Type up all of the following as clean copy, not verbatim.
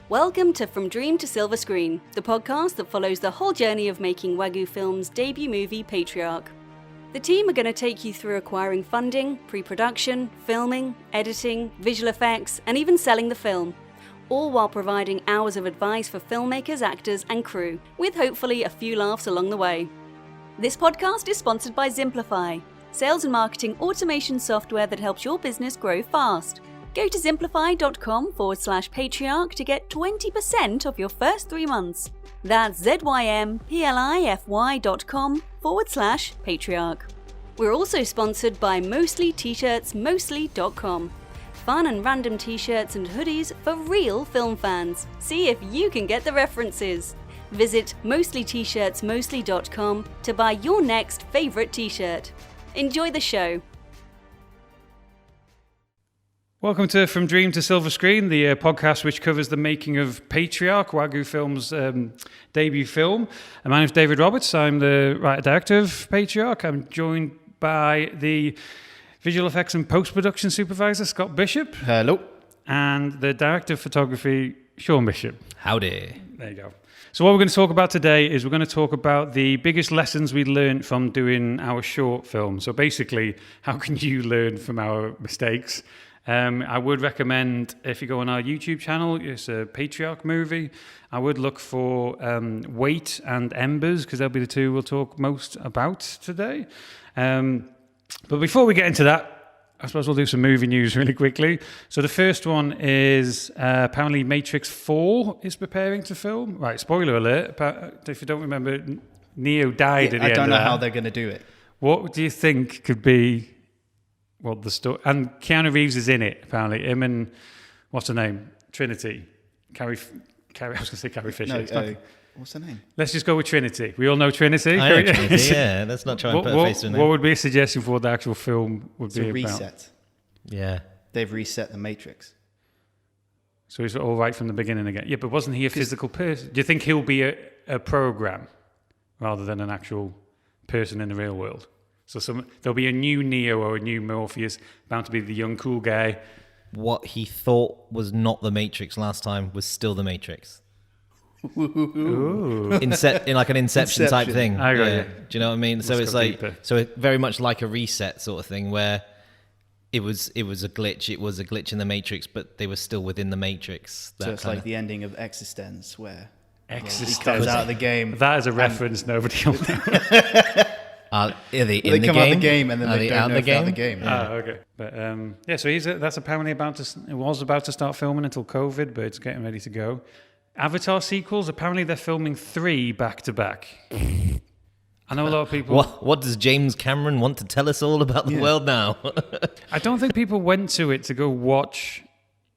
Welcome to From Dream to Silver Screen, the podcast that follows the whole journey of making Wagyu Films' debut movie, Patriarch. The team are going to take you through acquiring funding, pre-production, filming, editing, visual effects, and even selling the film, all while providing hours of advice for filmmakers, actors, and crew, with hopefully a few laughs along the way. This podcast is sponsored by Zimplify, sales and marketing automation software that helps your business grow fast. Go to zimplify.com/patriarch to get 20% off your first 3 months. That's zymplify.com/patriarch. We're also sponsored by Mostly T-shirts, mostly.com. Fun and random t-shirts and hoodies for real film fans. See if you can get the references. Visit mostlytshirtsmostly.com to buy your next favorite t-shirt. Enjoy the show. Welcome to From Dream to Silver Screen, the podcast which covers the making of Patriarch, Wagyu Films' debut film. And my name is David Roberts. I'm the writer-director of Patriarch. I'm joined by the visual effects and post-production supervisor, Scott Bishop. Hello. And the director of photography, Sean Bishop. Howdy. There you go. So what we're going to talk about today is we're going to talk about the biggest lessons we learned from doing our short film. So basically, how can you learn from our mistakes? I would recommend, if you go on our YouTube channel, it's a Patriarch movie. I would look for Weight and Embers, because they'll be the two we'll talk most about today. But before we get into that, I suppose we'll do some movie news really quickly. So the first one is apparently Matrix 4 is preparing to film. Right, spoiler alert. If you don't remember, Neo died at the end of that. I don't know how they're going to do it. What do you think could be... Well, the story, and Keanu Reeves is in it. Apparently, him and what's her name, Trinity, Carrie. I was going to say Carrie Fisher. No, what's her name? Let's just go with Trinity. We all know Trinity. I know Trinity. Yeah, let's not try and put a face in it. What would be a suggestion for what the actual film would be about? It's a reset. Yeah, they've reset the Matrix. So he's all right from the beginning again. Yeah, but wasn't he a physical person? Do you think he'll be a program rather than an actual person in the real world? So there'll be a new Neo or a new Morpheus, bound to be the young, cool guy. What he thought was not the Matrix last time was still the Matrix. Ooh. In like an Inception type thing. I got you. Do you know what I mean? So it's like deeper. Very much like a reset sort of thing where it was a glitch. It was a glitch in the Matrix, but they were still within the Matrix. So it's like the ending of Existence, where he Existence. comes out of the game. That is a reference nobody will know. Are they come the out game? the game and then Are they they don't out know the if they're out game? the game. Oh, okay. But so that's apparently it was about to start filming until COVID, but it's getting ready to go. Avatar sequels, apparently they're filming 3 back to back. I know a lot of people... What does James Cameron want to tell us all about the world now? I don't think people went to it to go watch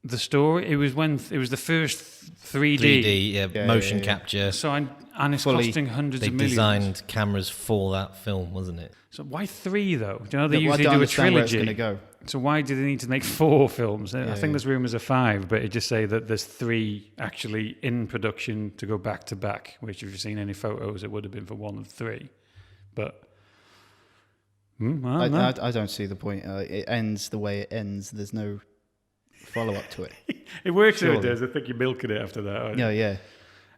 the story. It was the first 3D. Motion capture. So and it's costing hundreds of millions. They designed cameras for that film, wasn't it? So why 3 though? Do you know they I usually don't do a understand where it's trilogy? gonna go. So why do they need to make 4 films? I think there's rumours of 5, but it just say that there's 3 actually in production to go back to back. Which, if you've seen any photos, it would have been for 1 of 3. But I don't see the point. It ends the way it ends. There's no follow-up to it. It works Surely. how it does. I think you're milking it after that. Aren't you? Yeah.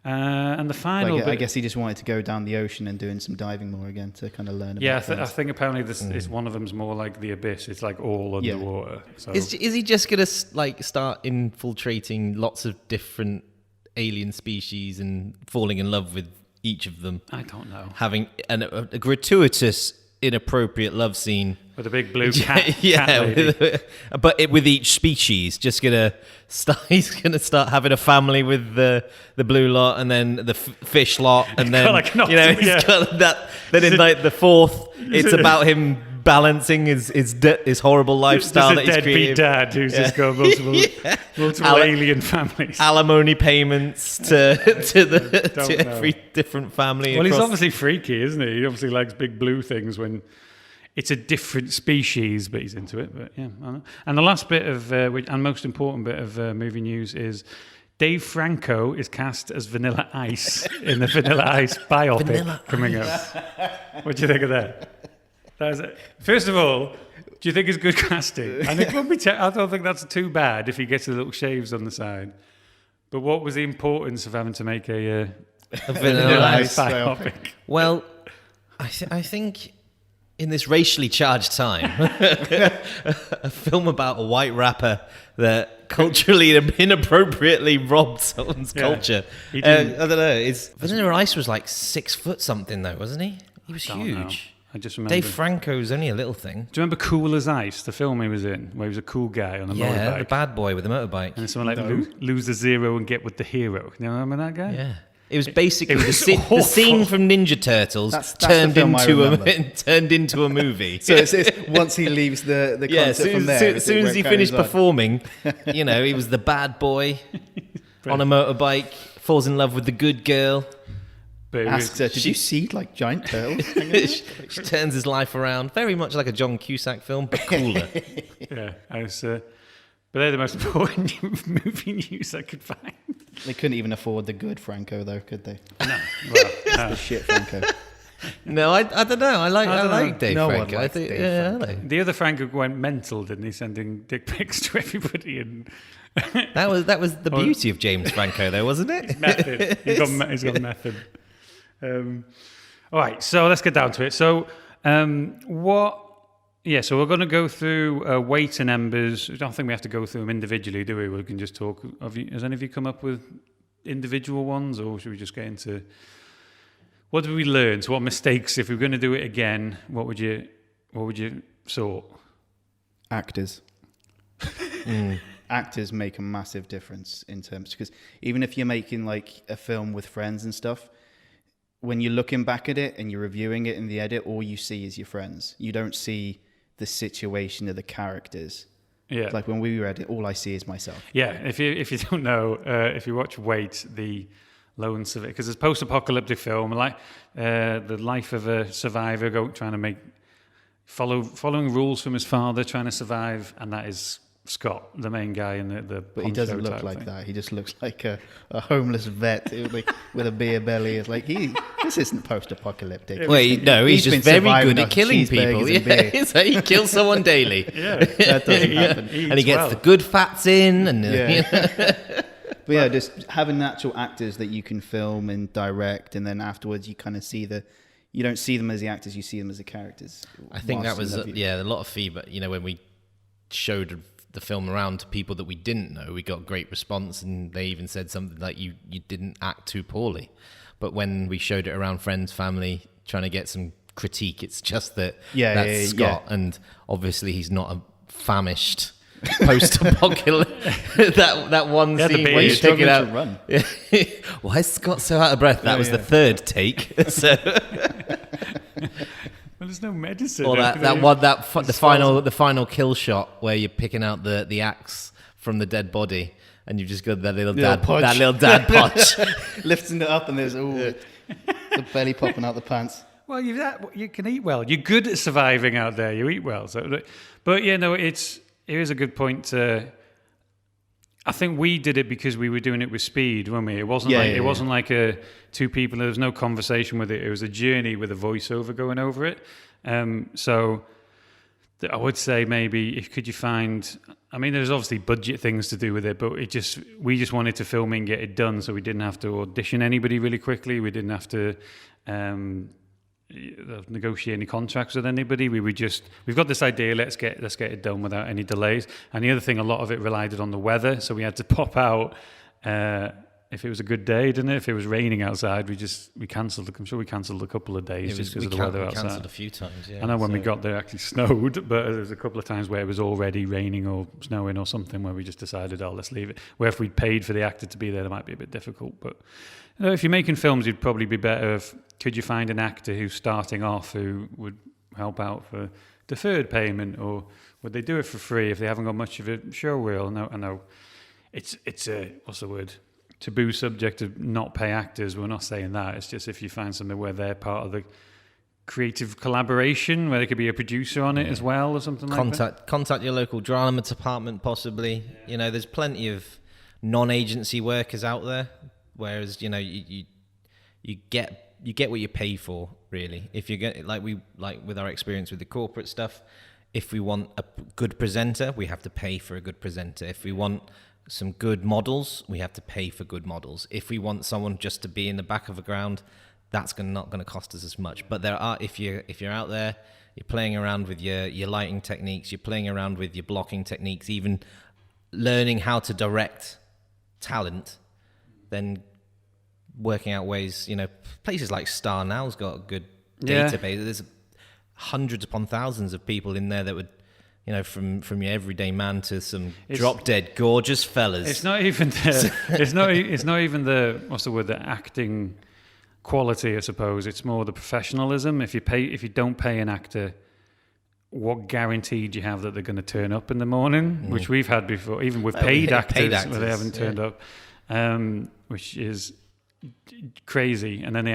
And the final bit, I guess he just wanted to go down the ocean and doing some diving more again to kind of learn about I think apparently this is one of them's more like the abyss. It's like all underwater. So Is he just gonna start infiltrating lots of different alien species and falling in love with each of them? I don't know. Having a gratuitous, inappropriate love scene With a big blue cat. cat lady. with each species, he's gonna start having a family with the blue lot and then the fish lot, and then Got like he's got that. Then in like the 4th, it's about him balancing his horrible lifestyle There's that a he's created. deadbeat dad who's just got multiple alien families. Alimony payments to every different family. Well, he's across- obviously freaky, isn't he? He obviously likes big blue things when it's a different species, but he's into it. But yeah, I know. And the last bit of, and most important bit of movie news is Dave Franco is cast as Vanilla Ice in the Vanilla Ice biopic coming up. What do you think of that? First of all, do you think it's good casting? I think I don't think that's too bad if he gets the little shaves on the side. But what was the importance of having to make a Vanilla Ice biopic? Well, I think in this racially charged time, a film about a white rapper that culturally inappropriately robbed someone's culture. He I didn't- don't know. Vanilla Ice was like 6 foot something though, wasn't he? He was Don't know. huge. I just remember. Dave Franco's only a little thing. Do you remember Cool as Ice, the film he was in, where he was a cool guy on a Yeah, the motorbike? bad boy with the motorbike. And someone like lose the zero and get with the hero. You remember that guy? Yeah. It was basically It was the awful. scene from Ninja Turtles That's the turned film I into remember. turned into a movie. So it's once he leaves the concert from there. As soon as he finished performing, he was the bad boy on a motorbike, falls in love with the good girl. But it was- Asks her, did you see like giant turtles? She turns his life around, very much like a John Cusack film, but cooler. yeah, I was. But they're the most important movie news I could find. They couldn't even afford the good Franco though, could they? No, well, The shit Franco. No, I don't know. I like Dave No one Franco. likes I think, Dave yeah, I Franco. like- the other Franco went mental, didn't he? Sending dick pics to everybody and that was the beauty of James Franco, though, wasn't it? method. He's got method. All right, so let's get down to it. So, what? Yeah, so we're going to go through weight and embers. I don't think we have to go through them individually, do we? We can just talk. Has any of you come up with individual ones, or should we just get into what did we learn? So, what mistakes? If we were going to do it again, what would you sort? Actors. Actors make a massive difference in terms, because even if you're making like a film with friends and stuff, when you're looking back at it and you're reviewing it in the edit, all you see is your friends. You don't see the situation of the characters. Yeah, Like when we read it, all I see is myself. yeah. If you don't know, if you watch Wait, the lone survivor, because it's a post-apocalyptic film, like the life of a survivor trying to following rules from his father, trying to survive, and that is Scott, the main guy in the But he doesn't look like that. He just looks like a homeless vet with a beer belly. It's like, this isn't post-apocalyptic. Wait, no, he's just been very surviving good at off killing people. cheeseburgers and beer. Yeah, so he kills someone daily. Yeah, That doesn't happen. And he gets the good fats in. And Yeah. But yeah, just having actual actors that you can film and direct, and then afterwards you kind of see you don't see them as the actors, you see them as the characters. I think that whilst was, in the a lot of feedback. When we showed the film around to people that we didn't know, we got great response, and they even said something like, you didn't act too poorly. But when we showed it around friends, family, trying to get some critique, it's just that that's Scott, and obviously he's not a famished post-apocalyptic. that one Yeah, the scene beard. where He's he's taking struggling out. to run. Why is Scott so out of breath? That was the third take. So. Well, there's no medicine. Or the final kill shot where you're picking out the axe from the dead body, and you've just got that little dad podge. Lifting it up, and there's the belly popping out the pants. Well, you can eat well. You're good at surviving out there. You eat well. So, but yeah, no, it is a good point. I think we did it because we were doing it with speed, weren't we? It wasn't wasn't like two people. There was no conversation with it. It was a journey with a voiceover going over it. So I would say maybe could you find? I mean, there's obviously budget things to do with it, but we just wanted to film it and get it done, so we didn't have to audition anybody really quickly. We didn't have to negotiate any contracts with anybody. We've got this idea, let's get it done without any delays. And the other thing, a lot of it relied on the weather, so we had to pop out if it was a good day, didn't it? If it was raining outside, we cancelled. I'm sure we cancelled a couple of days just because of the weather outside. We cancelled a few times. Yeah, I know when we got there, it actually snowed, but there was a couple of times where it was already raining or snowing or something, where we just decided, let's leave it. Where if we'd paid for the actor to be there, it might be a bit difficult. But if you're making films, you'd probably be better if could you find an actor who's starting off who would help out for deferred payment, or would they do it for free if they haven't got much of a show reel? I know it's a what's the word? Taboo subject to not pay actors. We're not saying that. It's just if you find something where they're part of the creative collaboration, where there could be a producer on it as well, or something like that. Contact your local drama department, possibly. There's plenty of non-agency workers out there. Whereas you get what you pay for, really. If you get like with our experience with the corporate stuff, if we want a good presenter, we have to pay for a good presenter. If we want some good models, we have to pay for good models. If we want someone just to be in the back of the ground, that's not going to cost us as much. But there are, if you're out there, you're playing around with your lighting techniques, you're playing around with your blocking techniques, even learning how to direct talent, then working out ways, places like Star Now's got a good database. There's hundreds upon thousands of people in there that would, from your everyday man to some drop dead gorgeous fellas. It's not even it's not even the what's the word, the acting quality, I suppose. It's more the professionalism. If you don't pay an actor, what guarantee do you have that they're going to turn up in the morning? Which we've had before, even with paid actors where they haven't turned up, which is crazy. And then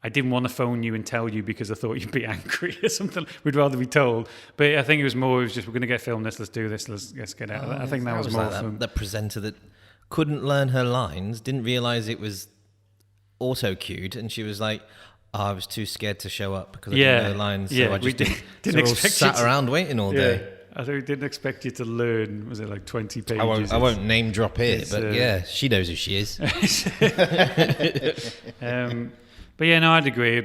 I didn't want to phone you and tell you because I thought you'd be angry or something. We'd rather be told. But I think it was just, we're going to get filmed this, let's do this, let's get out of that. I think that was more like fun. The presenter that couldn't learn her lines, didn't realise it was auto-cued, and she was like, I was too scared to show up because I didn't know the lines, so I just didn't expect sat around waiting all day. I think we didn't expect you to learn, was it like 20 pages? I won't name drop here, but she knows who she is. But yeah, no, I'd agree.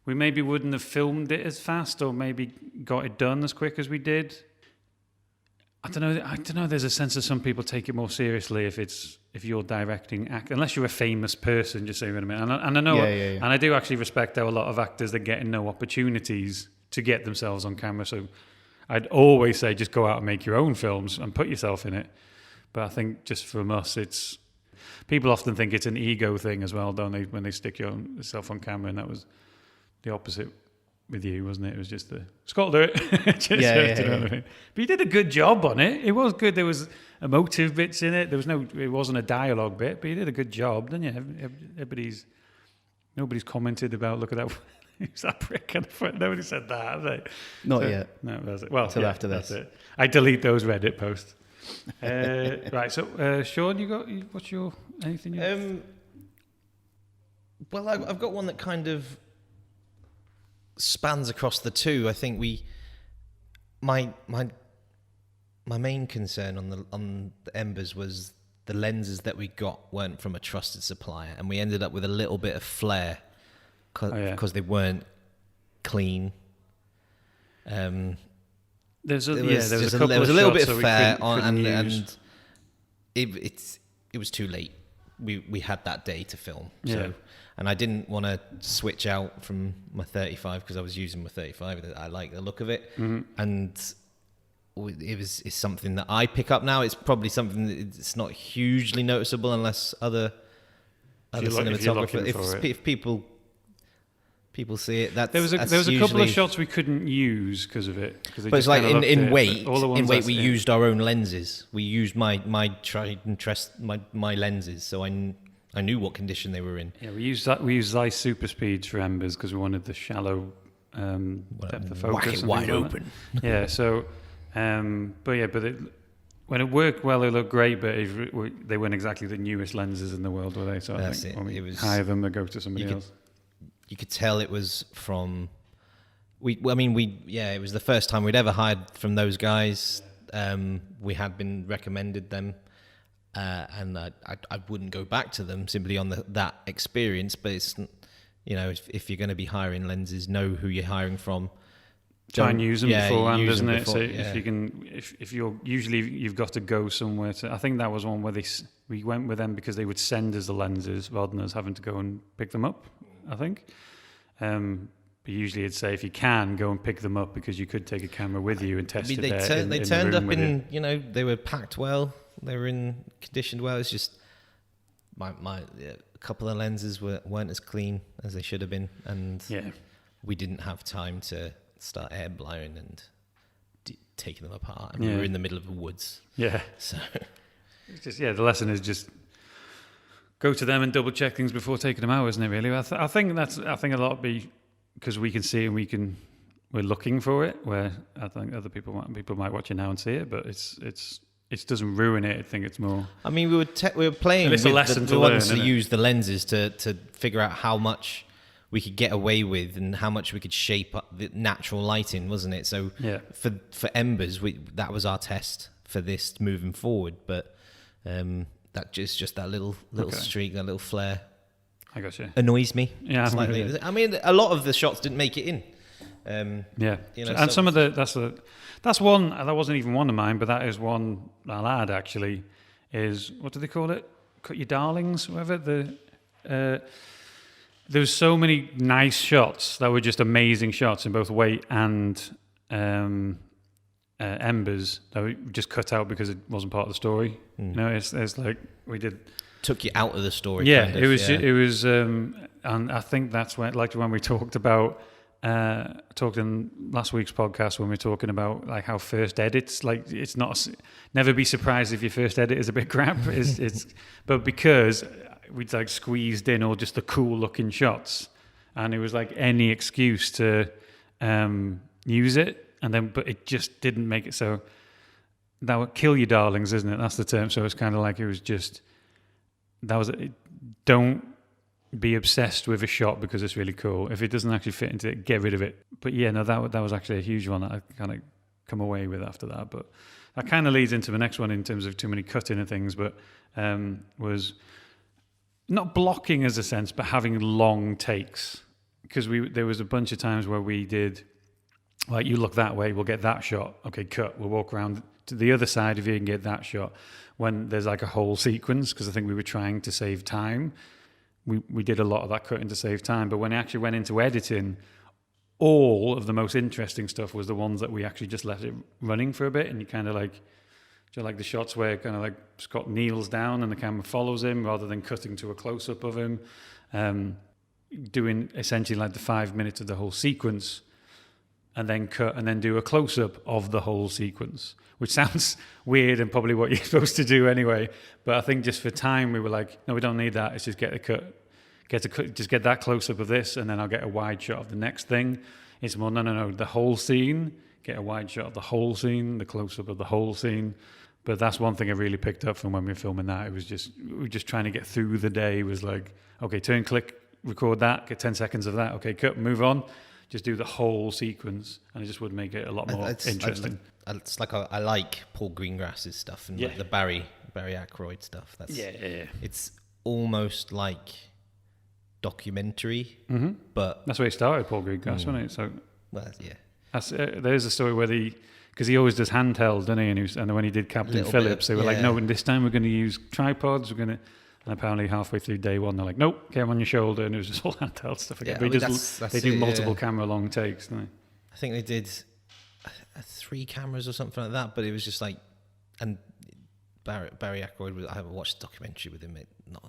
We maybe wouldn't have filmed it as fast, or maybe got it done as quick as we did. I don't know. There's a sense that some people take it more seriously if you're directing unless you're a famous person. Just saying what I mean. And I know, and I do actually respect how a lot of actors are getting no opportunities to get themselves on camera. So I'd always say just go out and make your own films and put yourself in it. But I think just from us, people often think it's an ego thing as well, don't they? When they stick yourself on camera, and that was the opposite with you, wasn't it? It was just Scott, do it. You know what I mean? But you did a good job on it. It was good. There was emotive bits in it. It wasn't a dialogue bit, but you did a good job, didn't you? Nobody's commented about, look at that. Who's that prick in the front? Nobody said that, have they? Not yet. No, that's it. Well, till after this. That's it. I delete those Reddit posts. Right. So, Sean, what's your anything? Well, I've got one that kind of spans across the two. I think my main concern on the Embers was the lenses that we got weren't from a trusted supplier, and we ended up with a little bit of flare because they weren't clean. There was a little bit of flare and it was too late. We had that day to film, and I didn't want to switch out from my 35 because I was using my 35. I like the look of it, and it's something that I pick up now. It's probably something that it's not hugely noticeable unless other cinematographers. If people see it, there was a couple of shots we couldn't use because of it. But it's like in weight. We used our own lenses. We used my tried and trust my lenses, so I knew what condition they were in. Yeah, we used Zeiss super speeds for Embers because we wanted the shallow depth of focus. Whack it wide open. Yeah. So, when it worked well, it looked great. But they weren't exactly the newest lenses in the world, were they? So I think when we hire them, they go to somebody else. You could tell it was from. It was the first time we'd ever hired from those guys. We had been recommended them, and I wouldn't go back to them simply on that experience. But it's, if you're going to be hiring lenses, know who you're hiring from. Try and use them beforehand, isn't it? So if you can, if you're usually you've got to go somewhere to. I think that was one where we went with them because they would send us the lenses rather than us having to go and pick them up. I think. But usually it'd say if you can go and pick them up because you could take a camera with you and test it there. They turned up in, they were packed well, they were conditioned well. It's just a couple of lenses weren't as clean as they should have been, and we didn't have time to start air blowing and taking them apart. And we were in the middle of the woods. Yeah. So it's just the lesson is just go to them and double check things before taking them out, isn't it? Really, I think a lot be because we can see and we're looking for it. Where I think other people might watch it now and see it, but it doesn't ruin it. I think it's more. I mean, we were playing with the ones to use the lenses to figure out how much we could get away with and how much we could shape up the natural lighting, wasn't it? So for Embers, that was our test for this moving forward. But that just that little streak, that little flare. I got you. Annoys me. Yeah, slightly. I mean, a lot of the shots didn't make it in. Yeah, you know, and some of that's one that wasn't even one of mine, but that is one I'll add actually. Is what do they call it? Cut your darlings, whatever. There was so many nice shots that were just amazing shots in both weight and embers that we just cut out because it wasn't part of the story. You know, it's like we did. Took you out of the story. Yeah, kind of, it was, and I think that's when we talked about. Talked in last week's podcast when we were talking about like how first edits, like it's not, never be surprised if your first edit is a bit crap. But because we'd like squeezed in all just the cool looking shots, and it was like any excuse to use it, but it just didn't make it. So that would kill your darlings, isn't it? That's the term. So it's kind of like don't be obsessed with a shot because it's really cool. If it doesn't actually fit into it, get rid of it. But yeah, no, that was actually a huge one that I kind of come away with after that. But that kind of leads into the next one in terms of too many cutting and things, but was not blocking as a sense, but having long takes. Because there was a bunch of times where we did, like, you look that way, we'll get that shot. Okay, cut. We'll walk around to the other side of you and get that shot. When there's like a whole sequence, because I think we were trying to save time. We did a lot of that cutting to save time, but when I actually went into editing, all of the most interesting stuff was the ones that we actually just left it running for a bit, and you kind of like the shots where kind of like Scott kneels down and the camera follows him rather than cutting to a close-up of him, doing essentially like the 5 minutes of the whole sequence, and then cut and then do a close-up of the whole sequence, which sounds weird and probably what you're supposed to do anyway. But I think just for time, we were like, no, we don't need that. Let's just get a cut, just get that close-up of this, and then I'll get a wide shot of the next thing. It's more, no, the whole scene, get a wide shot of the whole scene, the close-up of the whole scene. But that's one thing I really picked up from when we were filming that. It was we were just trying to get through the day. It was like, okay, turn, click, record that, get 10 seconds of that. Okay, cut, move on. Just do the whole sequence, and it just would make it a lot more interesting. It's like I like Paul Greengrass's stuff and like the Barry Ackroyd stuff. That's It's almost like documentary, but that's where he started, Paul Greengrass, wasn't it? So there's a story where because he always does handheld, doesn't he? And when he did Captain Phillips, they were like, no, and this time we're going to use tripods. And apparently halfway through day one, they're like, nope, get him on your shoulder. And it was just all handheld stuff again. Yeah, but they do multiple camera long takes, don't they? I think they did 3 cameras or something like that. But it was just like, and Barry Ackroyd, I haven't watched a documentary with him not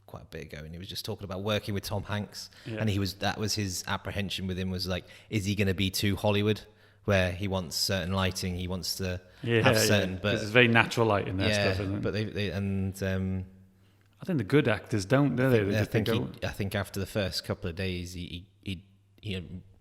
quite a bit ago. And he was just talking about working with Tom Hanks. Yeah. And that was his apprehension with him, was like, is he going to be too Hollywood? Where he wants certain lighting, he wants to have certain... But it's very natural light in that stuff, isn't it? But they I think the good actors don't, do they? I think after the first couple of days, he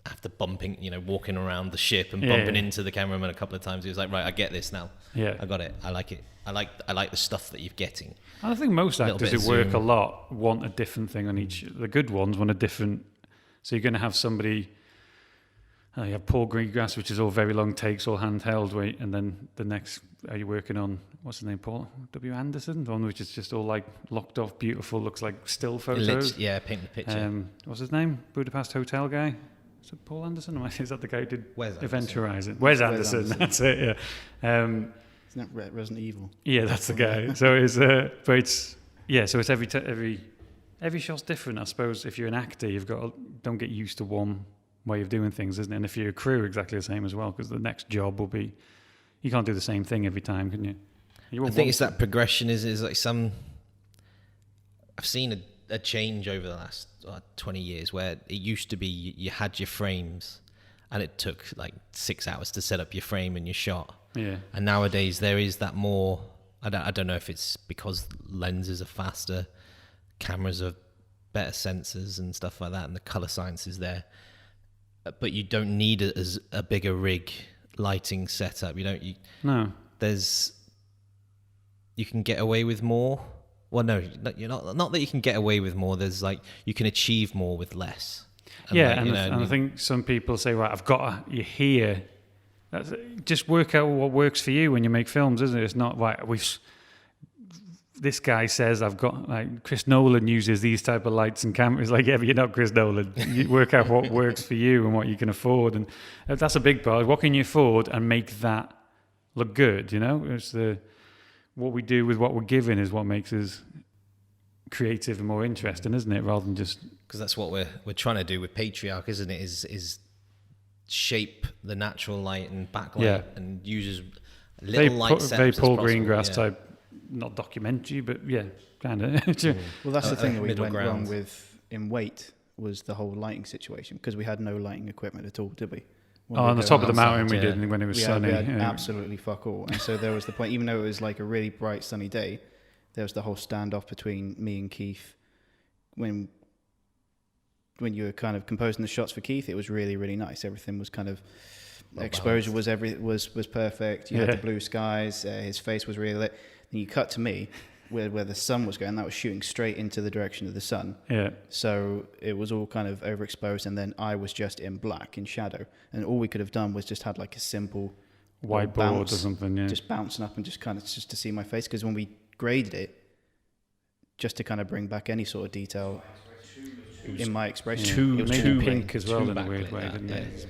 after bumping, walking around the ship and bumping into the cameraman a couple of times, he was like, right, I get this now. Yeah, I got it. I like it. I like the stuff that you're getting. And I think most actors who work a lot want a different thing on each. The good ones want a different. So you're going to have somebody. You have Paul Greengrass, which is all very long takes, all handheld, wait, and then the next, are you working on, what's his name, Paul W. Anderson? The one which is just all like locked off, beautiful, looks like still photos. Paint the picture. What's his name? Budapest Hotel guy? Is it Paul Anderson? Or is that the guy who did Event Horizon? Wes Anderson, that's it, yeah. Isn't that Resident Evil? Yeah, that's the guy. So it's, so it's every shot's different, I suppose. If you're an actor, don't get used to one way of doing things, isn't it? And if you're a crew, exactly the same as well, because the next job will be, you can't do the same thing every time, can you? I think it's that progression is like I've seen a change over the last 20 years where it used to be you had your frames and it took like 6 hours to set up your frame and your shot. Yeah. And nowadays there is that more, I don't know if it's because lenses are faster, cameras are better sensors and stuff like that, and the color science is there. But you don't need a bigger rig lighting setup. No. You can get away with more. Well, no, you're not that you can get away with more. There's like, you can achieve more with less. And I think some people say, right, you're here just work out what works for you when you make films, isn't it? It's not right. This guy says I've got like Chris Nolan uses these type of lights and cameras. Like, yeah, but you're not Chris Nolan. You work out what works for you and what you can afford, and that's a big part. What can you afford and make that look good? You know, it's what we do with what we're given is what makes us creative and more interesting, isn't it? Rather than just because that's what we're trying to do with Patriarch, isn't it? Is shape the natural light and backlight and uses little light setups very Paul as possible. Greengrass type. Not documentary, but yeah, kind of. Well, that's the thing that we went ground. wrong with in Wait was the whole lighting situation because we had no lighting equipment at all, did we? On the top of the mountain we did when it was sunny. We had absolutely fuck all. And so there was the point, even though it was like a really bright sunny day, there was the whole standoff between me and Keith. When you were kind of composing the shots for Keith, it was really, really nice. Everything was kind of exposure was perfect. You had the blue skies. His face was really lit. Then you cut to me where the sun was going. That was shooting straight into the direction of the sun. Yeah. So it was all kind of overexposed, and then I was just in black, in shadow. And all we could have done was just had like a simple whiteboard or something, just bouncing up and just kind of just to see my face. Because when we graded it, just to kind of bring back any sort of detail in my expression, it was too pink as well in a weird way, didn't it?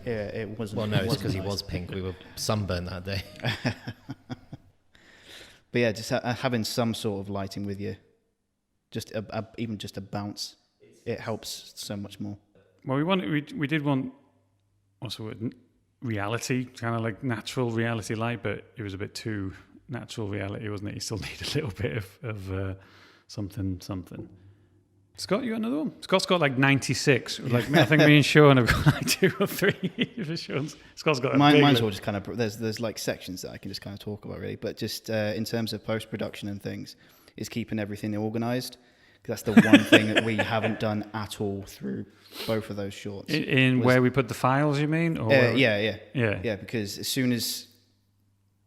Yeah, it wasn't. Well, no, it's because nice. He was pink. We were sunburned that day. But yeah, just having some sort of lighting with you, just even just a bounce, it helps so much more. Well, we did want, what's the word, reality, kind of like natural reality light, but it was a bit too natural reality, wasn't it? You still need a little bit of something. Scott, you got another one? Scott's got like 96. Like I think me and Sean have got like 2 or 3 for Sean's. Scott's got mine's all just kind of there's like sections that I can just kind of talk about really, but just in terms of post production and things, is keeping everything organised. That's the one thing that we haven't done at all through both of those shorts. Where we put the files, you mean? Or yeah. Because as soon as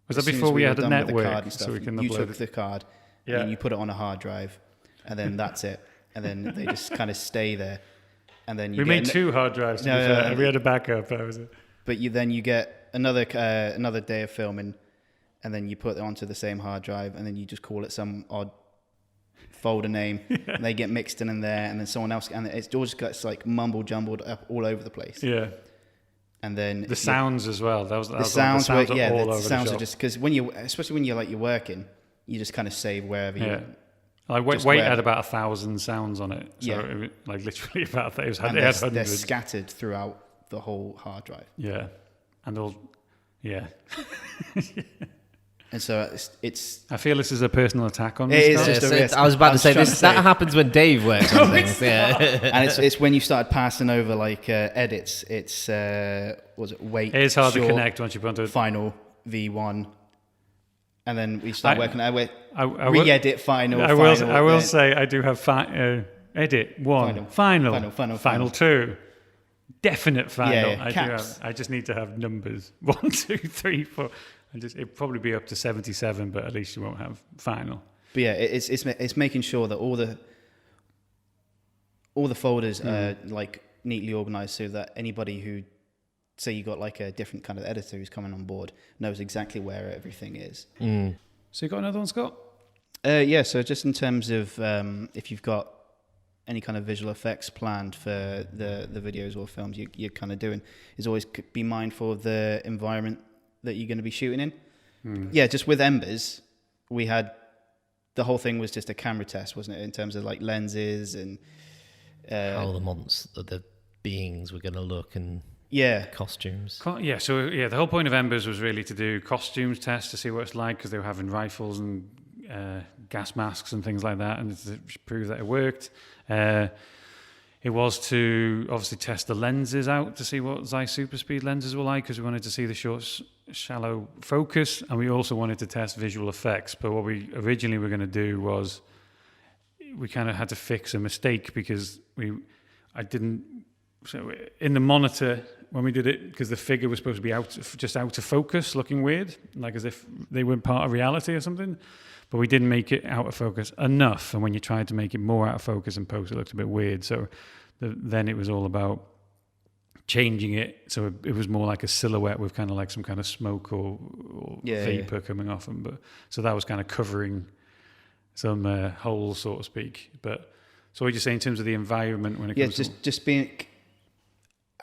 was that before we had a network, so we can you took the card and you put it on a hard drive, and then that's it. And then they just kind of stay there, and then we made 2 hard drives. We had a backup. That was it. But you get another day of filming, and then you put it onto the same hard drive, and then you just call it some odd folder name. And they get mixed in there, and then someone else, and it all just gets like mumble jumbled up all over the place. Yeah. And then the sounds as well. The sounds are just because especially when you're working, you just kind of save wherever you. Like Wait had about 1,000 sounds on it, so it, like literally about that. They're scattered throughout the whole hard drive. Yeah, and all, And so it's. I feel this is a personal attack on me. It is just a risk. I was about to say this. That happens when Dave works on things. Yeah, and it's when you started passing over like edits. It's was it Wait? It's hard to connect once you put onto Final V1. And then we start working our way. Re-edit final. I will say I do have edit 1, final 2, definite final. I just need to have numbers 1, 2, 3, 4. It'd probably be up to 77, but at least you won't have final. But yeah, it's making sure that all the folders are like neatly organized so that anybody who, say you got like a different kind of editor who's coming on board, knows exactly where everything is. So you got another one, Scott? So just in terms of if you've got any kind of visual effects planned for the videos or films you're kind of doing, is always be mindful of the environment that you're going to be shooting in. Yeah, just with Embers, we had, the whole thing was just a camera test, wasn't it? In terms of like lenses and... how the beings were going to look and... costumes. The whole point of Embers was really to do costumes tests to see what it's like, because they were having rifles and gas masks and things like that, and to prove that it worked. It was to obviously test the lenses out to see what Zeiss super speed lenses were like, because we wanted to see the short, shallow focus, and we also wanted to test visual effects. But what we originally were going to do was we kind of had to fix a mistake, because so in the monitor when we did it, because the figure was supposed to be out of focus, looking weird, like as if they weren't part of reality or something. But we didn't make it out of focus enough, and when you tried to make it more out of focus in post, it looked a bit weird. So then it was all about changing it so it was more like a silhouette with kind of like some kind of smoke or vapor coming off them. But so that was kind of covering some holes, so to speak. But so what you say in terms of the environment when it comes to just being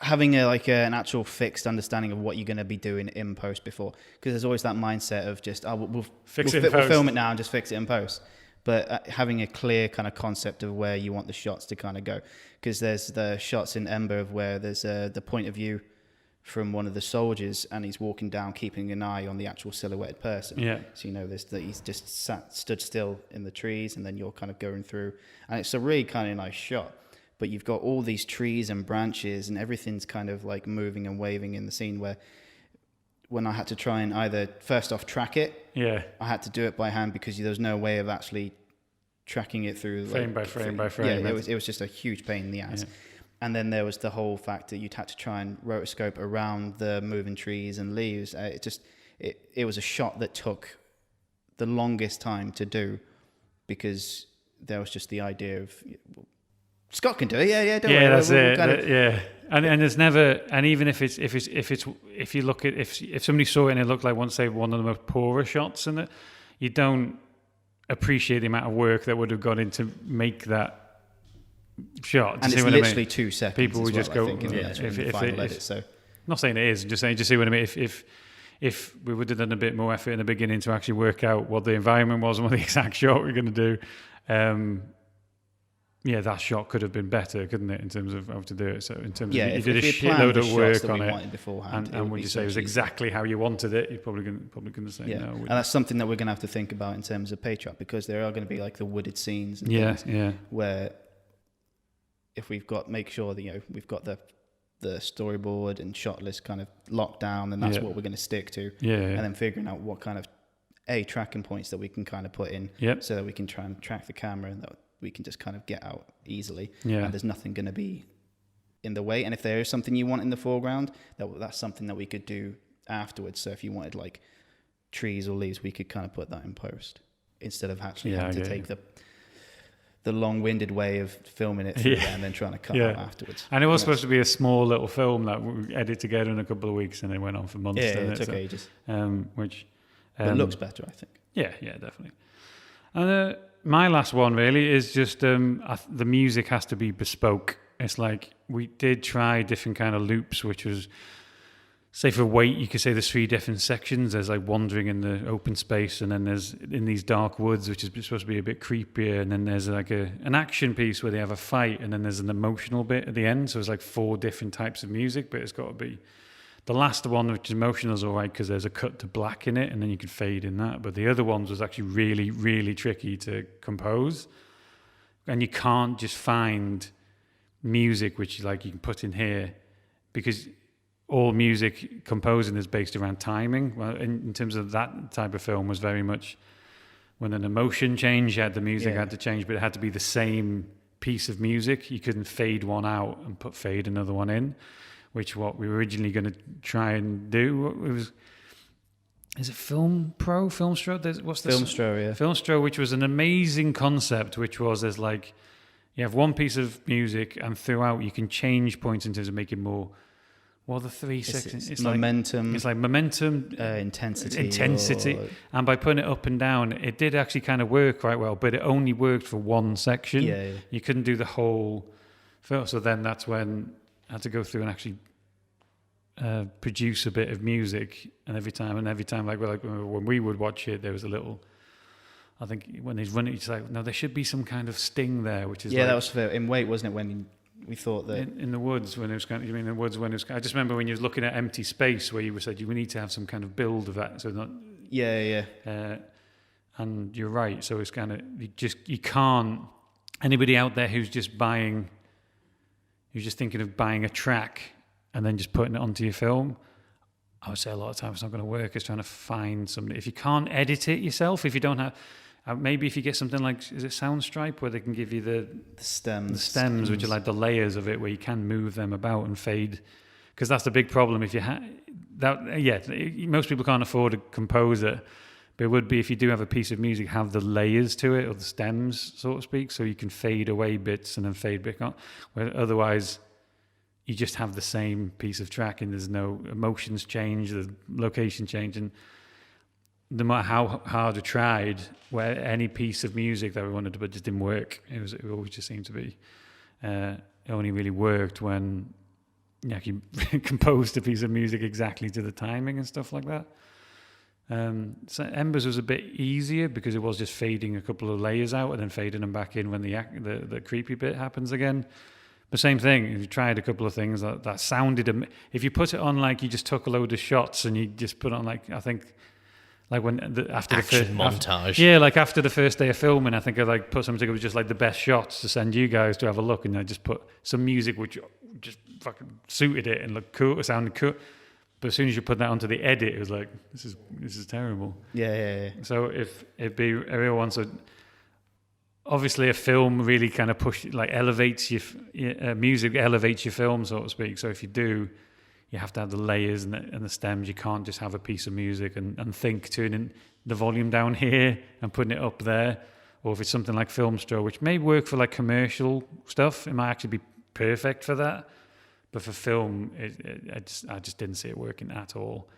having an actual fixed understanding of what you're going to be doing in post before, because there's always that mindset of just we'll film it now and just fix it in post. But having a clear kind of concept of where you want the shots to kind of go, because there's the shots in Ember of where there's the point of view from one of the soldiers, and he's walking down, keeping an eye on the actual silhouetted person. Yeah. So that he's just stood still in the trees, and then you're kind of going through, and it's a really kind of nice shot. But you've got all these trees and branches, and everything's kind of like moving and waving in the scene. Where when I had to try and either first off track it, I had to do it by hand because there was no way of actually tracking it through frame by frame by frame. Yeah, it was just a huge pain in the ass. Yeah. And then there was the whole fact that you'd had to try and rotoscope around the moving trees and leaves. It was a shot that took the longest time to do because there was just the idea of Scott can do it. Yeah, don't worry. Yeah, that's it. And there's never, and even if you look at if somebody saw it and it looked like one of the most poorer shots in it, you don't appreciate the amount of work that would have gone in to make that shot. And it's literally 2 seconds. People would just go, not saying it is, just see what I mean. If we would have done a bit more effort in the beginning to actually work out what the environment was and what the exact shot we we're going to do, that shot could have been better, couldn't it, in terms of how to do it? So in terms of you did a shitload of work on it, and would you say it was exactly how you wanted it? You're probably going to say no. And that's something that we're going to have to think about in terms of Patriarch, because there are going to be like the wooded scenes and things where if make sure that we've got the storyboard and shot list kind of locked down, and that's what we're going to stick to. And then figuring out what kind of tracking points that we can kind of put in so that we can try and track the camera and that we can just kind of get out easily. And there's nothing going to be in the way. And if there is something you want in the foreground, that's something that we could do afterwards. So if you wanted like trees or leaves, we could kind of put that in post instead of actually having to take the long-winded way of filming it through there and then trying to cut out afterwards. And it was supposed to be a small little film that we edited together in a couple of weeks, and it went on for months. Yeah, it took ages. But it looks better, I think. Yeah, definitely. And my last one really is just the music has to be bespoke. It's like we did try different kind of loops, which was, say for Wait, you could say there's 3 different sections. There's like wandering in the open space, and then there's in these dark woods, which is supposed to be a bit creepier, and then there's like an action piece where they have a fight, and then there's an emotional bit at the end. So it's like 4 different types of music, but it's got to be the last one, which is emotional, is all right because there's a cut to black in it, and then you can fade in that. But the other ones was actually really, really tricky to compose, and you can't just find music which you can put in here, because all music composing is based around timing. Well, in terms of that type of film, was very much when an emotion changed, the music had to change, but it had to be the same piece of music. You couldn't fade one out and fade another one in, which what we were originally going to try and do. Is it Filmstro? Filmstro, which was an amazing concept, which was you have one piece of music, and throughout you can change points in terms of making more. Well, the 3 sections. It's momentum. It's like momentum, intensity, and by putting it up and down, it did actually kind of work quite well. But it only worked for one section. You couldn't do the whole film. So then that's when I had to go through and actually produce a bit of music. And every time, when we would watch it, there was a little. I think when he's running, it's like, no, there should be some kind of sting there, which is that was in Wait, wasn't it? When we thought that in the woods when it was kind of, you mean in the woods when it was, I just remember when you was looking at empty space where you said you need to have some kind of build of that, so not and you're right, so it's kind of you can't, anybody out there who's just thinking of buying a track and then just putting it onto your film, I would say a lot of times it's not going to work. It's trying to find somebody, if you can't edit it yourself, if you don't have. Maybe if you get something like, is it Soundstripe, where they can give you the stems, which are like the layers of it, where you can move them about and fade, because that's the big problem. If you most people can't afford a composer, but it would be if you do have a piece of music, have the layers to it, or the stems, so to speak, so you can fade away bits and then fade back on. Where otherwise, you just have the same piece of track and there's no emotions change, the location change, and no matter how hard I tried, where any piece of music that we wanted to put just didn't work. It always just seemed to be it only really worked when you composed a piece of music exactly to the timing and stuff like that. So Embers was a bit easier because it was just fading a couple of layers out and then fading them back in when the creepy bit happens again. But same thing, if you tried a couple of things that sounded, if you put it on like you just took a load of shots and you just put on like, I think, like when after Action the first montage. like after the first day of filming, I think I like put something together with just like the best shots to send you guys to have a look, and I just put some music which just fucking suited it and looked cool, it sounded cool. But as soon as you put that onto the edit, it was like, this is terrible. Yeah. So if everyone wants to, obviously a film really kind of elevates your music, elevates your film, so to speak. So if you do, you have to have the layers and the stems. You can't just have a piece of music and think turning the volume down here and putting it up there. Or if it's something like Film Stroll, which may work for like commercial stuff, it might actually be perfect for that. But for film, I just didn't see it working at all.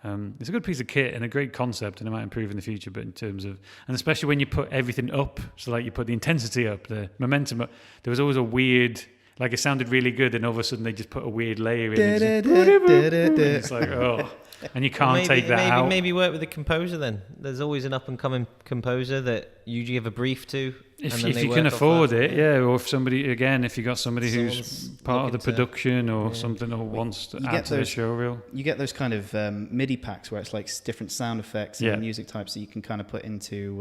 It's a good piece of kit and a great concept, and it might improve in the future. But in terms of, and especially when you put everything up, so like you put the intensity up, the momentum up, there was always a weird, like it sounded really good, and all of a sudden they just put a weird layer in. And it's like, oh, and you can't take that out. Maybe work with a composer then. There's always an up and coming composer that you give a brief to. If you can afford it, yeah. Or if somebody, again, if you got somebody who's part of the production or something, or wants to add to the show reel. You get those kind of MIDI packs where it's like different sound effects and music types that you can kind of put into,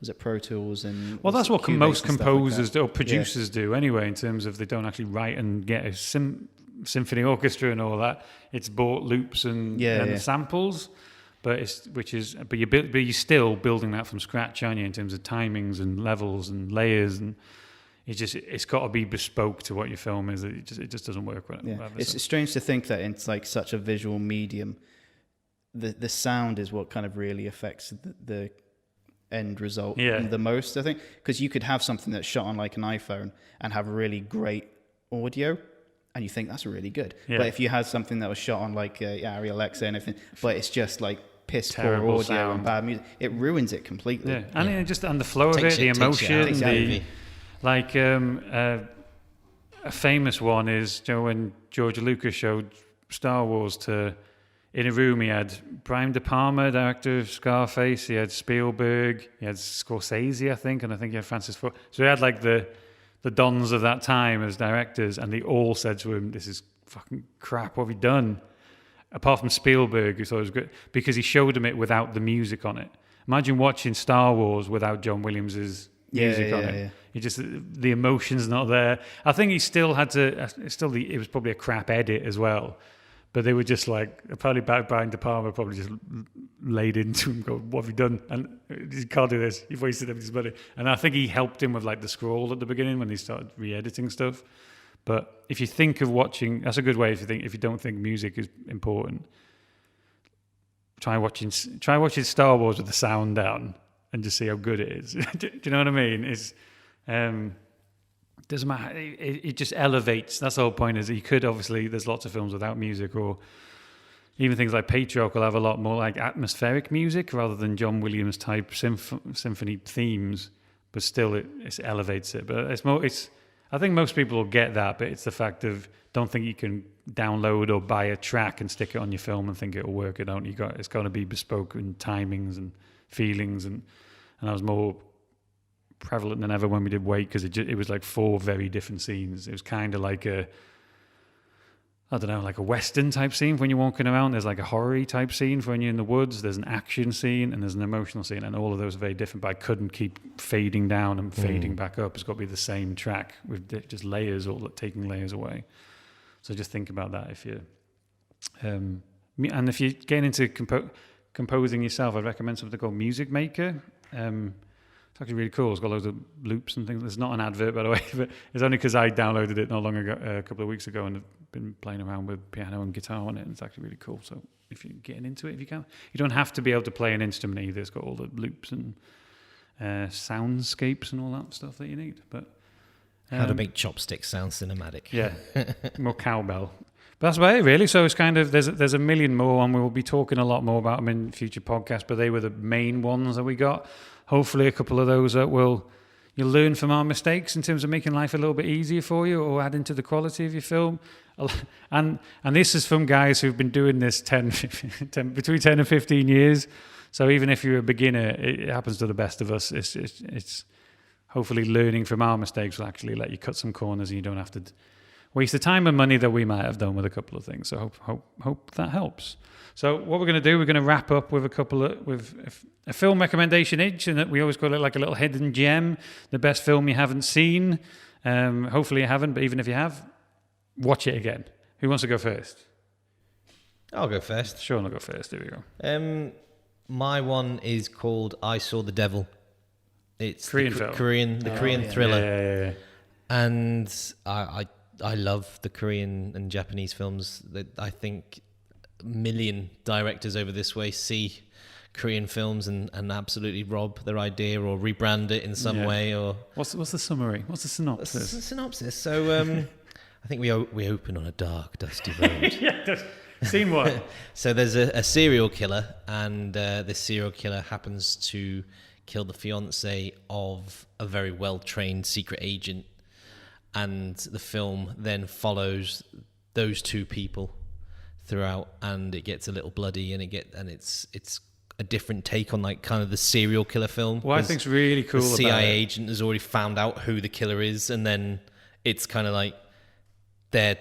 was it Pro Tools? And well, that's what Cubase most and stuff composers like or producers do anyway, in terms of they don't actually write and get a symphony orchestra and all that. It's bought loops and samples. But you're still building that from scratch, aren't you? In terms of timings and levels and layers, and it's got to be bespoke to what your film is. It just doesn't work. It's strange to think that in like such a visual medium, the sound is what kind of really affects the end result the most. I think because you could have something that's shot on like an iPhone and have really great audio. And you think that's really good. Yeah. But if you had something that was shot on like Arri Alexa and everything, but it's just like piss poor audio sound and bad music, it ruins it completely. Yeah, and the flow of it, the emotion, a famous one is when George Lucas showed Star Wars in a room. He had Brian De Palma, director of Scarface. He had Spielberg. He had Scorsese, I think, and I think he had Francis Ford. So he had like the dons of that time as directors, and they all said to him, "This is fucking crap. What have you done?" Apart from Spielberg, who thought it was good because he showed him it without the music on it. Imagine watching Star Wars without John Williams's music on it. Yeah. He just, the emotion's not there. I think he still had to. It was probably a crap edit as well. But they were just like, apparently Brian De Palma probably just laid into him, go, "What have you done? And you can't do this. You've wasted everybody's money." And I think he helped him with like the scroll at the beginning when he started re-editing stuff. But if you think of watching, that's a good way if you don't think music is important. Try watching Star Wars with the sound down and just see how good it is. Do you know what I mean? It's doesn't matter. It just elevates. That's the whole point. Is you could obviously there's lots of films without music, or even things like Patriarch will have a lot more like atmospheric music rather than John Williams type symphony themes. But still, it elevates it. But I think most people will get that. But it's the fact of don't think you can download or buy a track and stick it on your film and think it'll work. It's got to be bespoke in timings and feelings, and I was more prevalent than ever when we did Wait, because it was like 4 very different scenes. It was kind of like a Western type scene when you're walking around. There's like a horror type scene for when you're in the woods. There's an action scene and there's an emotional scene, and all of those are very different, but I couldn't keep fading down and fading back up. It's got to be the same track with just layers or taking layers away. So just think about that if you and if you're getting into composing yourself, I'd recommend something called Music Maker. It's actually really cool. It's got loads of loops and things. It's not an advert, by the way, but it's only because I downloaded it not long ago, a couple of weeks ago, and I've been playing around with piano and guitar on it, and it's actually really cool. So if you're getting into it, if you can. You don't have to be able to play an instrument either. It's got all the loops and soundscapes and all that stuff that you need. But How to make chopsticks sound cinematic. Yeah, more cowbell. But that's about it, really. So it's kind of there's a million more, and we'll be talking a lot more about them in future podcasts. But they were the main ones that we got. Hopefully, a couple of those that you'll learn from our mistakes in terms of making life a little bit easier for you, or adding to the quality of your film. And this is from guys who've been doing this 10 between 10 and 15 years. So even if you're a beginner, it happens to the best of us. It's hopefully learning from our mistakes will actually let you cut some corners, and you don't have to waste the time and money that we might have done with a couple of things. So hope that helps. So what we're going to do, we're going to wrap up with with a film recommendation each, and we always call it like a little hidden gem, the best film you haven't seen. Hopefully you haven't, but even if you have, watch it again. Who wants to go first? I'll go first. Sean will go first. Here we go. My one is called I Saw the Devil. It's Korean the film. Korean thriller. Yeah. And I love the Korean and Japanese films. That I think a million directors over this way see Korean films and absolutely rob their idea or rebrand it in some way. Or what's the summary? What's the synopsis? The synopsis. So I think we open on a dark, dusty road. Yeah. Scene one. So there's a serial killer, and this serial killer happens to kill the fiance of a very well-trained secret agent, and the film then follows those two people throughout, and it gets a little bloody, and it's a different take on like kind of the serial killer film. What I think's really cool the about CIA it, agent has already found out who the killer is, and then it's kind of like their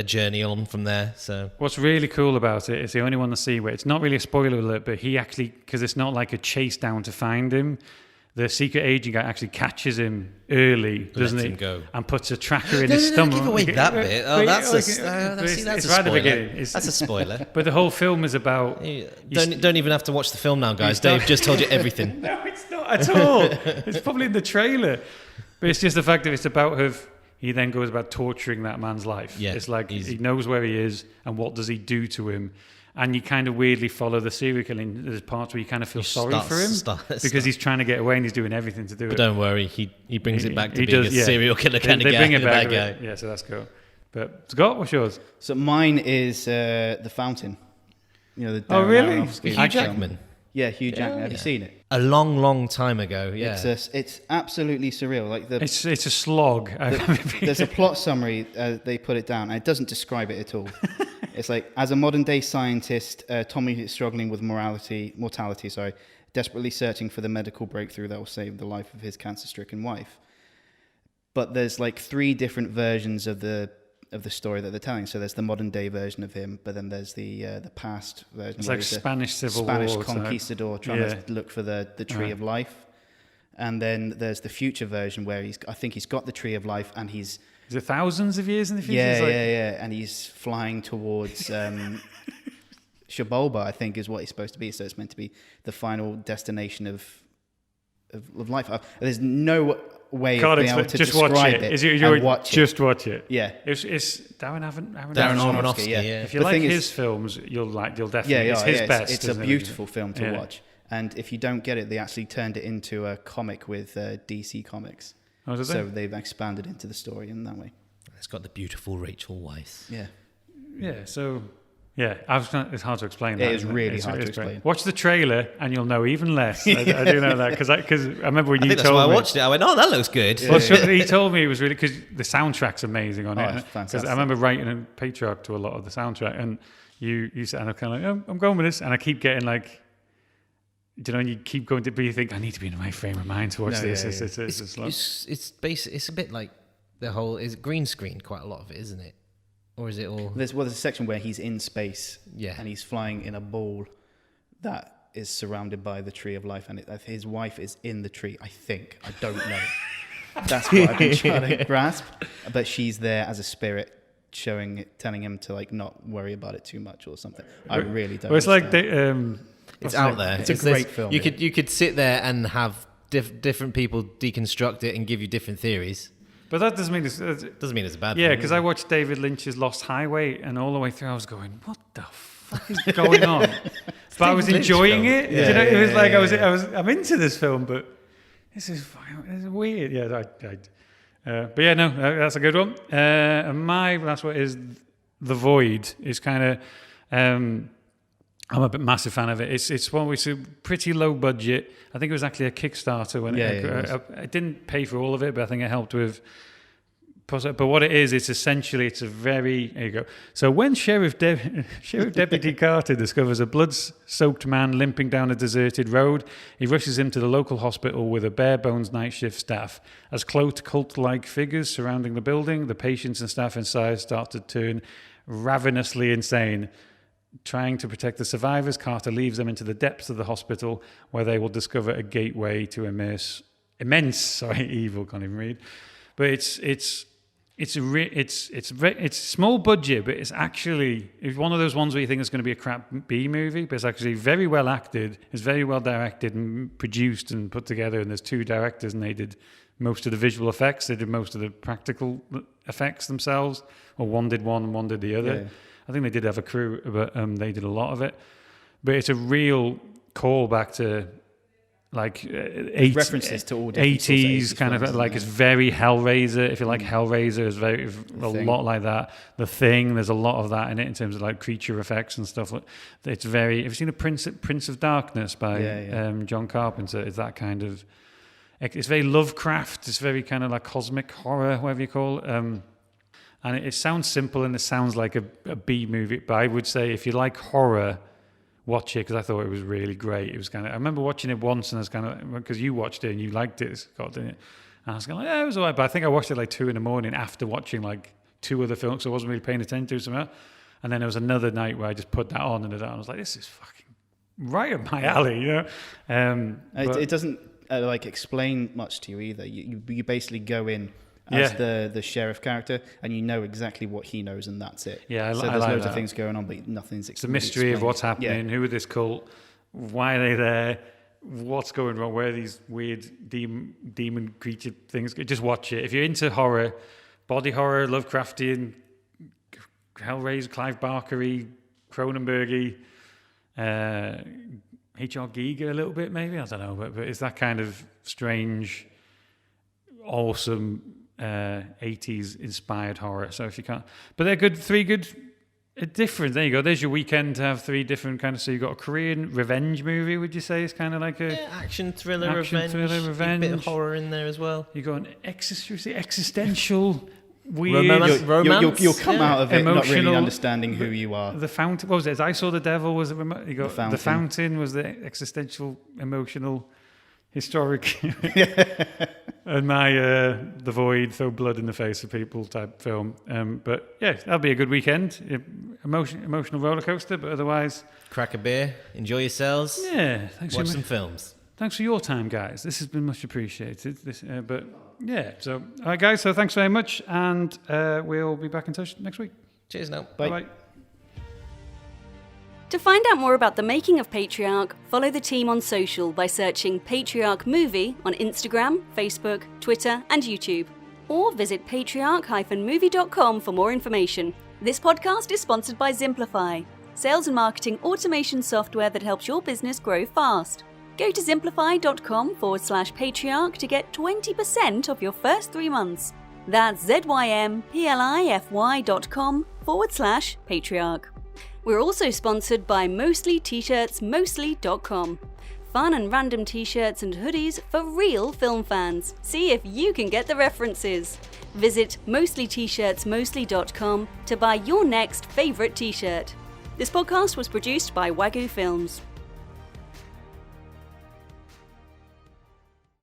journey on from there. So what's really cool about it is the only one to see where it's not really a spoiler alert, but he actually, because it's not like a chase down to find him, the secret agent guy actually catches him early, doesn't he? Him go. And puts a tracker in his stomach. Give away that bit. Oh, that's it's a right spoiler. at the beginning. That's a spoiler. But the whole film is about. Don't even have to watch the film now, guys. Dave just told you everything. No, it's not at all. It's probably in the trailer, but it's just the fact that it's about he then goes about torturing that man's life. Yeah, it's like he knows where he is and what does he do to him. And you kind of weirdly follow the serial killing. There's parts where you kind of feel sorry for him because he's trying to get away and he's doing everything to do it. But don't worry, he brings it back to being a serial killer kind of guy. They bring it back. Yeah, so that's cool. But Scott, what's yours? So mine is The Fountain. You know, the Oh, really? Hugh Jackman. Yeah, Hugh Jackman. Have you seen it? A long time ago. Yeah, It's absolutely surreal. Like It's a slog. There's a plot summary. They put it down, and it doesn't describe it at all. It's like, as a modern-day scientist, Tommy is struggling with mortality, desperately searching for the medical breakthrough that will save the life of his cancer-stricken wife. But there's like 3 different versions of the story that they're telling. So there's the modern-day version of him, but then there's the past version. It's like Spanish Civil War. Spanish conquistador trying to look for the tree of life. And then there's the future version where I think he's got the tree of life, and he's... Is it thousands of years in the future? Yeah. And he's flying towards Shabolba, I think, is what he's supposed to be. So it's meant to be the final destination of life. There's no way of being able to just describe watch it. Just watch it. Yeah. It's Darren Aronofsky. Yeah. If you like his films, you'll definitely. It's his best. It's a beautiful film to watch. And if you don't get it, they actually turned it into a comic with DC Comics. Oh, did they? So they've expanded into the story in that way. It's got the beautiful Rachel Weisz. Yeah. Yeah. So. Yeah, it's hard to explain. It is really hard to explain. Great. Watch the trailer and you'll know even less. I do know that because I remember when you told me. That's why I watched it. I went, oh, that looks good. Well, he told me it was really because the soundtrack's amazing on it. Fantastic. I remember writing a Patriarch to a lot of the soundtrack, and you said, and I'm kind of like, oh, I'm going with this, and I keep getting like, and you keep going to, but you think I need to be in the right frame of mind to watch this. It's a bit like the whole is green screen. Quite a lot of it, isn't it? Or is it all... There's a section where he's in space, yeah, and he's flying in a ball that is surrounded by the tree of life, and his wife is in the tree, I think. I don't know. That's what I've been trying to grasp. But she's there as a spirit, telling him to like not worry about it too much or something. I really don't. Well, it's like it's out there. It's a great film. You could sit there and have different people deconstruct it and give you different theories. But that doesn't mean it's a bad thing. Yeah, because I watched David Lynch's Lost Highway, and all the way through I was going, what the fuck is going on? But I was enjoying it. Yeah, it was like I'm into this film, but this is weird. Yeah, But yeah, no, that's a good one. And my last one is The Void. It's kind of, I'm a massive fan of it. It's one which is pretty low budget. I think it was actually a Kickstarter when I didn't pay for all of it, but I think it helped with. But what it is, it's a very, there you go. So when Sheriff Deputy Carter discovers a blood-soaked man limping down a deserted road, he rushes him to the local hospital with a bare-bones night shift staff. As cloaked cult-like figures surrounding the building, the patients and staff inside start to turn ravenously insane. Trying to protect the survivors, Carter leaves them into the depths of the hospital, where they will discover a gateway to immense evil. Can't even read. But it's small budget, but it's one of those ones where you think it's going to be a crap B movie, but it's actually very well acted. It's very well directed and produced and put together. And there's two directors, and they did most of the visual effects. They did most of the practical effects themselves, or one did one and one did the other. Yeah. I think they did have a crew, but they did a lot of it. But it's a real callback to like references to all 80s kind of like, it's very Hellraiser. If you like Hellraiser, it's very lot like that. The Thing, there's a lot of that in it in terms of like creature effects and stuff. It's very. Have you seen the Prince of Darkness by John Carpenter? It's that kind of. It's very Lovecraft. It's very kind of like cosmic horror, whatever you call it. And it sounds simple and it sounds like a B movie, but I would say if you like horror, watch it, because I thought it was really great. It was kind of. I remember watching it once, and I was kind of, because you watched it and you liked it, Scott, didn't it? And I was kind of like, yeah, it was alright. But I think I watched it like 2 a.m. after watching like 2 other films, so I wasn't really paying attention to something else. And then there was another night where I just put that on, and I was like, this is fucking right up my alley, you know. It doesn't like explain much to you either. You basically go in as the sheriff character, and you know exactly what he knows, and that's it. Yeah, so there's loads of things going on, but nothing's. It's a mystery of what's happening. Who are this cult? Why are they there? What's going wrong? Where are these weird demon creature things? Just watch it. If you're into horror, body horror, Lovecraftian, Hellraiser, Clive Barker-y, Cronenberg-y, H.R. Giger a little bit maybe. I don't know, but it's that kind of strange, awesome 80s inspired horror. So if you can't, but they're good, 3 good different. There you go. There's your weekend to have 3 different kind of. So you've got a Korean revenge movie. Would you say it's kind of like a action thriller, revenge, a bit of horror in there as well. You got an existential. Weird romance. You'll come out of it not really understanding who you are. The Fountain. What was it? I Saw the Devil. Was it? You got the Fountain was the existential, emotional, historic. And my The Void, throw blood in the face of people type film. But yeah, that'll be a good weekend. Emotional roller coaster, but otherwise, crack a beer, enjoy yourselves. Yeah, thanks. Watch some films. Thanks for your time, guys. This has been much appreciated. But yeah, so all right, guys. So thanks very much, and we'll be back in touch next week. Cheers now. Bye. Bye. To find out more about the making of Patriarch, follow the team on social by searching Patriarch Movie on Instagram, Facebook, Twitter, and YouTube. Or visit patriarch-movie.com for more information. This podcast is sponsored by Zimplify, sales and marketing automation software that helps your business grow fast. Go to zimplify.com/Patriarch to get 20% off your first 3 months. That's zymplify.com/Patriarch. We're also sponsored by Mostly T-shirts, mostly.com. Fun and random t-shirts and hoodies for real film fans. See if you can get the references. Visit mostlytshirtsmostly.com to buy your next favorite t-shirt. This podcast was produced by Wagyu Films.